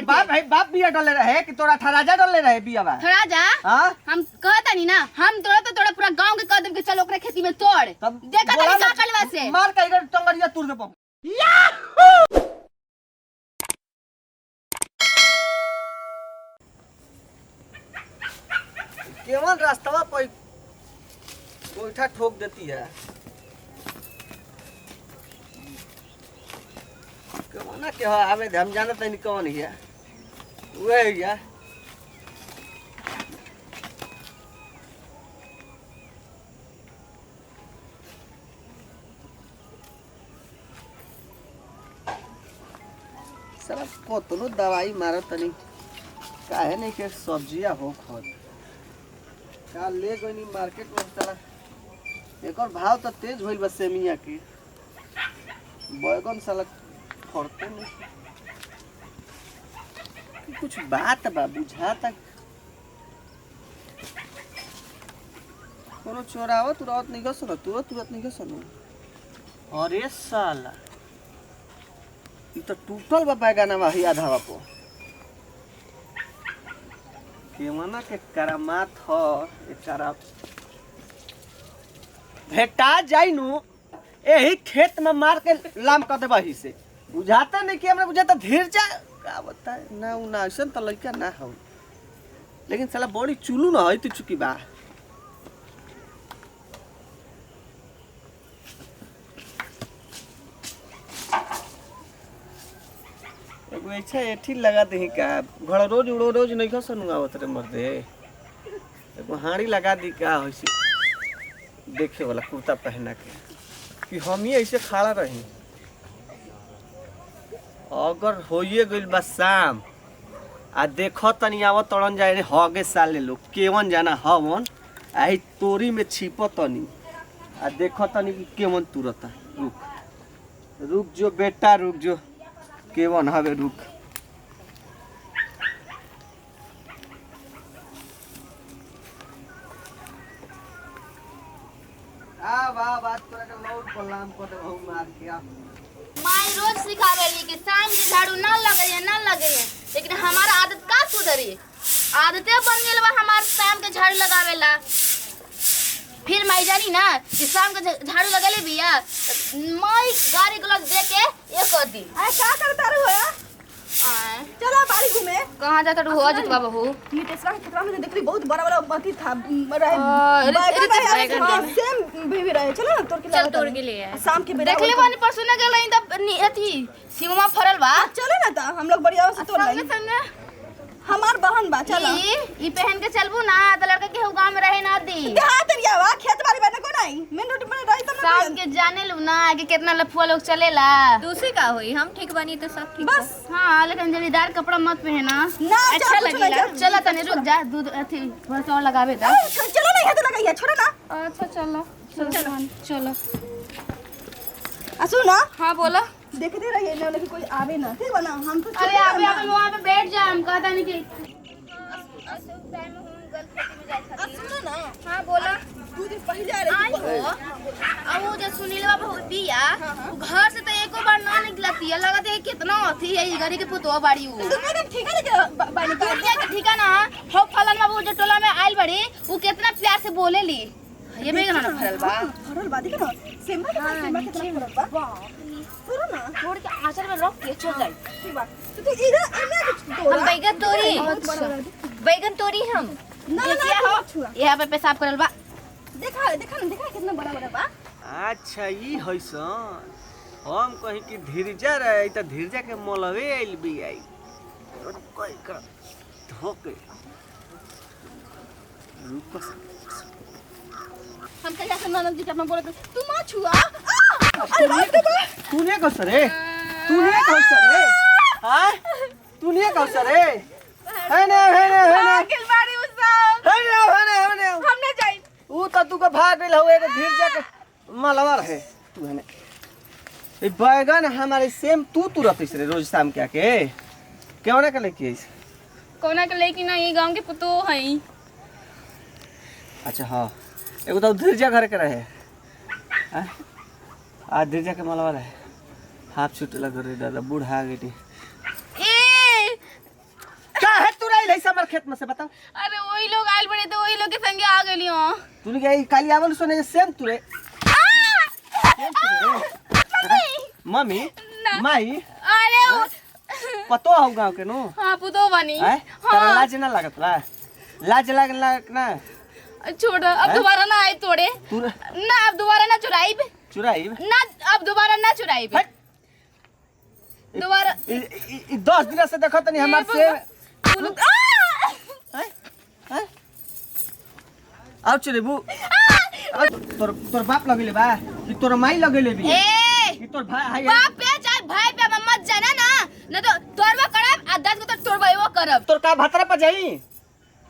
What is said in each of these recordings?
बाप बिया डाले रहे कि तोरा ठराजा डाले रहे बिया बा ठराजा हां हम कहता नहीं ना हम तोड़ा पूरा गांव के कदम के चल ओकरे खेती में तोड़ देखा तनी का कलवा से मार के इधर टंगरिया तुर दे केवल रास्ता पर गोईठा ठोक देती है कौन के हमें हम जानत नहीं कौन है वह है साला कतनो दवाई मारत नहीं काहे नहीं के सब्जियां हो खत का ले गई मार्केट में साला एकर भाव तो तेज होइल बा सेमिया के बैगन साला फरते नहीं कुछ बात बा बुझाता कोनो चोरावत उरावत नहीं गसन तुरंत नहीं गसन अरे साला ये तो टूटल बा बैगना बा ही आधा बापो केवना के करामात हो एकरा भेटा जाइनु यही खेत में मार के लाम कर देबा ही से बुझाता नहीं कि हमरा बुझाता धीरज का बताए ना उ ना ऐसन त लइका ना हो लेकिन साला बड़ी चुलू ना है तू चुकी बा एगो ऐसा एठी लगा दे का घर रोज नहीं खसन आवत रे मर्दे एगो हाड़ी लगा दी का होइसे देखे वाला कुर्ता पहना के कि हम ही ऐसे खड़ा रही अगर होइए गइल बा शाम आ देखो तनी आवत तड़न जाए हगे साले लोग केवन जाना हवन आई तोरी में छिपो तनी आ देखो तनी कि केवन तुरता रुक जो बेटा रुक जो केवन हवे रुक बात तोरा के लौट पलाम कर दे बहु मार के माई रोज सिखावेली कि शाम के झाड़ू ना लगे लेकिन हमारा आदत का सुधरी आदतें बन गेल बा हमार शाम के झाड़ू लगावेला फिर माई जानी ना कि शाम के झाड़ू लगेले बिया माई गाड़ी गलत दे के ये कर दी अरे का करता रहो या चलो बाड़ी घूमे कहां जाता रहो अजित बाबू हो नीतेशवा के खेतवा में देख ली बहुत बड़ा अथी था रहे सेम भी रहे चलो ना तोड़ के चल तोड़ के ले आए शाम के बेरा देख ले बानी परसों ना गेल इंदा अथी सीमा फरल बा चलो ना ता हम लोग बढ़िया से तोड़ ले हमार बहन बा चलो ई पहन के चलबू ना त लड़का के गांव में रहे ना दी देहात रिया वा खेत बाड़ी बने को नहीं मेन रोड पर रही त शाम के जाने लू ना कि कितना लफुआ लोग चलेला दूसरी का होई हम ठीक बनी तो सब ठीक बस हां लेकिन जरीदार कपड़ा मत पहना ना अच्छा लगेला चला तने रुक जा दूध अथी भर और लगावे दा चलो ना ये तो लगाइए छोड़ो ना अच्छा चलो चलो असु ना हां बोला देखते रहिए ना कि कोई आवे ना ठीक बना हम तो अरे आवे वहां पे बैठ जा हम कहता नहीं कि सुनो ना हां बोला दो दिन पहले आ रही आई हो अब वो जो सुनील बाबू बिया घर से तो एको बार ना निकलती है लगता है कितना अथी है घड़ी के पुतवा बाड़ी वो तो मैडम ठीक है ना बानी दुनिया के ठिकाना हो फलन बाबू जो टोला में आइल बड़ी वो कितना प्यार से बोलेली ये बेगना ना फरल बा फरल बा देखो ना सेम्बा कितना फरल बा सुनो ना छोड़ के आचर में रख के चल जाई ठीक बा तो इधर इन्हें हम बैगन तोड़ी हम ना देखिए हो छुआ यहाँ पे पेशाब करल बा देखा कितना बड़ा बा अच्छा ई होइसन हम कहीं कि धीरजा रहे त धीरजा के मोलवे आइल भी आई और कोई का धोके रुक हम कहिया से ननद जी के अपना बोले तू मां छुआ तूने कौन सरे हां तूने कौन सरे है ना किलवाड़ी उसाब है ना हमने जाई ऊ त तू के भाग गेल हो एगो धीरजा के मलवा रहे तू है ए बैगन हमारे सेम तू तुरत रे रोज शाम के आके केवना के लेके आइस कोना के लेकिन ना ये गांव के पुतो हई अच्छा हां एगो तो धीरजा घर के रहे हां आ धीरजा के मलवा रहे हाफ छूट लग रे दादा बूढ़ा गेटी ए हमार खेत में से बताओ। अरे वही लोग आयल बड़े तो वही लोग के संगे आ गेली हो। तूने के काली आवल सुने सेम तुरे मम्मी माई अरे पतो हो गांव के नो। हां पुतो बनी। हैं तेरा लाज ना लागत ला लाज लाग ना छोड़ अब दोबारा ना आए तोड़े तू ना अब दोबारा ना चुराई चुराई ना अब दोबारा ना चुराई दोबारा 10 दिन से देखो तनी हमार से हैं हैं आओ चलेबू तोर बाप लगेले बा कि तोर माई लगेले भी ए कि तोर भाई है बाप पे चाहे भाई पे मत जाना ना तो तोरवा करब आ 10 को तो तोरवाइबो करब। तोर का भतरा पे जाई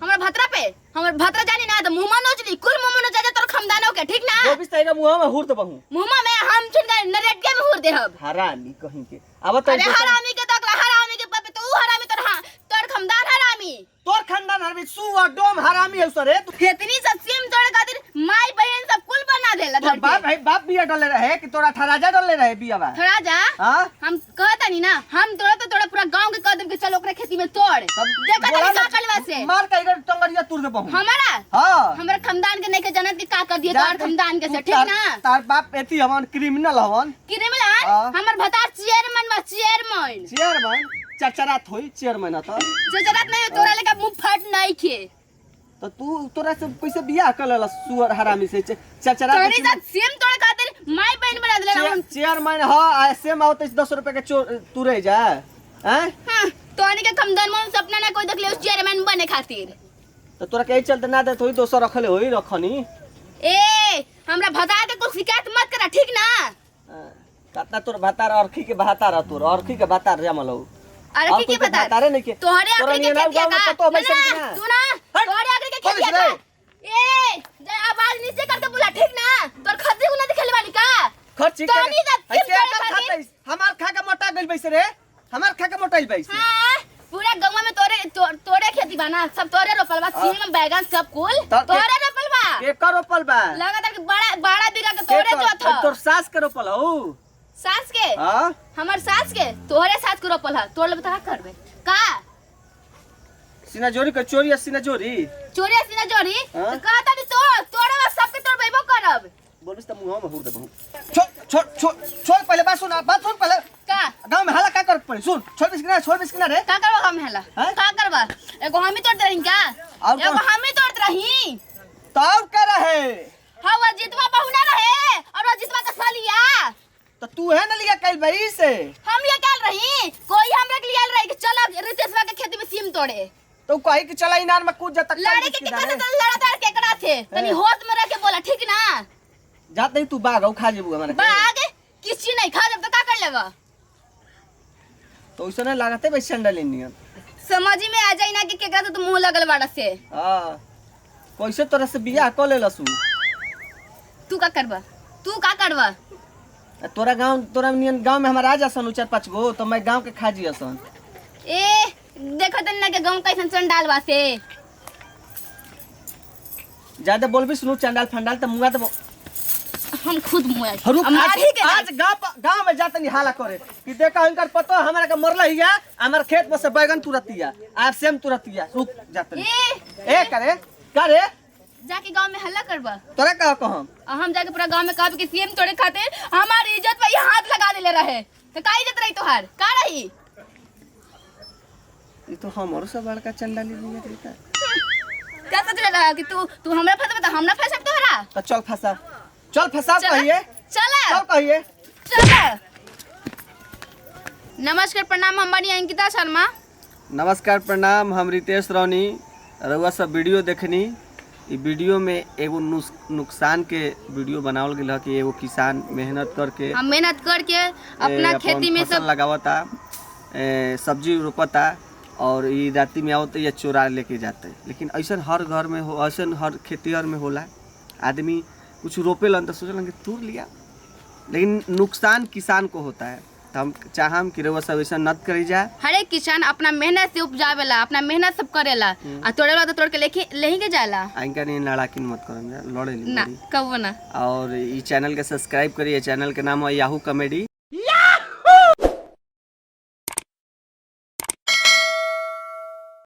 हमर भतरा जानी ना तो मुंह नोचली कुल मुंह नोच जा तोर खमदानो के ठीक ना। 24 तारीख का मुंह में हुर तो बहु मुंह में हम छिन नरेटके में हुर देहब। हरामी कहीं के अब तो अरे हरामी के तकला हरामी के पापे तू हरामी तोर हां तोर खमदान हरामी तोर खानदान हरामी सुआ डोम हरामी है सरे तू इतनी ससीम तोड़ खातिर माई बहन सब कुल बना देला तोर बाप भाई बाप बिया डले रहे कि तोरा 18 डले रहे बिया बा थोड़ा जा हां हम कहता नहीं ना हम तोड़ा पूरा गांव के कदम के चलो ओकरा खेती में तोड़ देखा तनी का कलवा से मार के इधर टंगरिया तुर दे बहु हमारा हां हमरा खमदान के नहीं के जनत के का कर दिए तोर खमदान के से ठीक ना। तार बाप एती हमन क्रिमिनल हवन क्रिमिनल हाँ। हमर भतार चेयरमैन चेयरमैन चचरात होई चेयरमैन त जजरात नहीं तोरा लेका मुंह फट नहीं खे तो तू तोरा से कैसे बियाह कर लेला सुअर हरामी से चचरात तोरी साथ सेम तोड़ खातिर माई बहन बना देला हम चेयरमैन हां ऐसे में होते 10 रुपए के तू रह जा हैं हां तोनी के खमदान में सपना ना कोई देखले चेयरमैन बने खातिर तो तोरा के चलते ना दे थोड़ी दोसर रखले होई रखनी ए हमरा भतार के कुछ शिकायत मत करा ठीक ना। कतना तोर भतार अरखी के बहातार तोर अरखी के बहातार जमलो अरे की बता तारे नहीं के तोहरे आखिरी के खेतिया का पतो बैसन के ना सुना तोहरे आखिरी के खेतिया का ए जे आवाज नीचे करके बोला ठीक ना तोर खद्दी गुना दिखले वाली का खर्ची तोनी का के खाता हमार खा के मोटा गइल बैसे रे हमार खा के मोटाइल बैसे हां पूरा गांव में तोरे खेती बना सब तोरे रोपल बा सीम बैगन सब कुल तोरे रोपल बा के रोपल बा लगातार के बड़ा बिगा के तोरे जो था तोर सास के रोपल हो सास के हां हमर सास के तोरे सास के रोपल है तोड़ ले बता करबे का सीना जोरी के चोरी सीना जोरी सीना जोरी हाँ? तो कहता नहीं तोड़े बस सबके तोड़बेबो करब बोलिस त मुंह में हुर दे बहु छोड़ पहले बात सुन पहले का गांव में हाला का कर पड़े सुन छोड़ बिस्किना रे का करबा हम हेला हाँ? का करबा एगो हम ही तोड़ रही का और एगो हम ही तोड़ रही तब कर रहे हवा जितवा बहुना रहे और वो जितवा का सालिया तो तू है ना लिया कल भाई से हम ये कल रही कोई हमरे के लिए रही कि चलो रितेशवा के खेती में सीम तोड़े तो कही कि चला इनार में कूद जाता लड़े के कैसे लड़ातार केकड़ा थे तनी होश में रह के बोला ठीक ना जात नहीं तू बाग खा जेबू हमारे बाग किस चीज नहीं खा जब तो का कर लेगा तो उसने लागते भाई सैंडल इंडियन समझ में आ जाई ना कि केकड़ा तो मुंह लगल बाड़ा से हां कैसे तरह से बियाह कर लेलसू तू का करबा तोरा नियन गांव में हमारा आ जासन 4-5 गो तो मैं गांव के खा जियसन ए देखो तन ना के गांव कैसन चंडाल बा से ज्यादा बोलबी सुनु चंडाल फंडाल त मुंगा त हम खुद मुआ आज गांव में जाते नहीं हाला करे कि देखा इनकर पतो हमरा के मरला हिया हमर खेत में से बैगन तुरतिया आप सेम तुरतिया रुक जाते ए करे जाके गांव में हल्ला करबा तोरा का कहम हम जाके पूरा गांव में कहब कि सीएम तोड़े खातिर हमारी इज्जत पे हाथ लगा देले रहे तो का इज्जत रही तोहार का रही ई तो हमरो से बड़का चंडाली लिया देता क्या सोच रहा कि तू हमरा फंसा बता हमरा फंसा तोहरा तो चल फंसा कहिए चल कहिए चल नमस्कार प्रणाम हम बनी अंकिता शर्मा नमस्कार प्रणाम हम रितेश रौनी रउआ सब वीडियो देखनी ई वीडियो में एगो नुकसान के वीडियो बनावल गेल कि एगो किसान मेहनत करके अपना खेती में सब लगावता सब्जी रोपता और ई राती में आवत या चोरा लेके जाते लेकिन ऐसा हर घर में हो ऐसा हर खेतीहर में होला आदमी कुछ रोपेलन तो सोचलन कि तूर लिया लेकिन नुकसान किसान को होता है तो हम चाहम कि रउआ सब ऐसा नत करी जाए हर एक किसान अपना मेहनत से उपजावेला अपना मेहनत सब करेला आ तोड़ेला तो तोड़ के लेही के जाला इनका नहीं लड़ाकिन मत करम लड़े ना कबो ना और ई चैनल के सब्सक्राइब करिए चैनल के नाम है याहू कॉमेडी।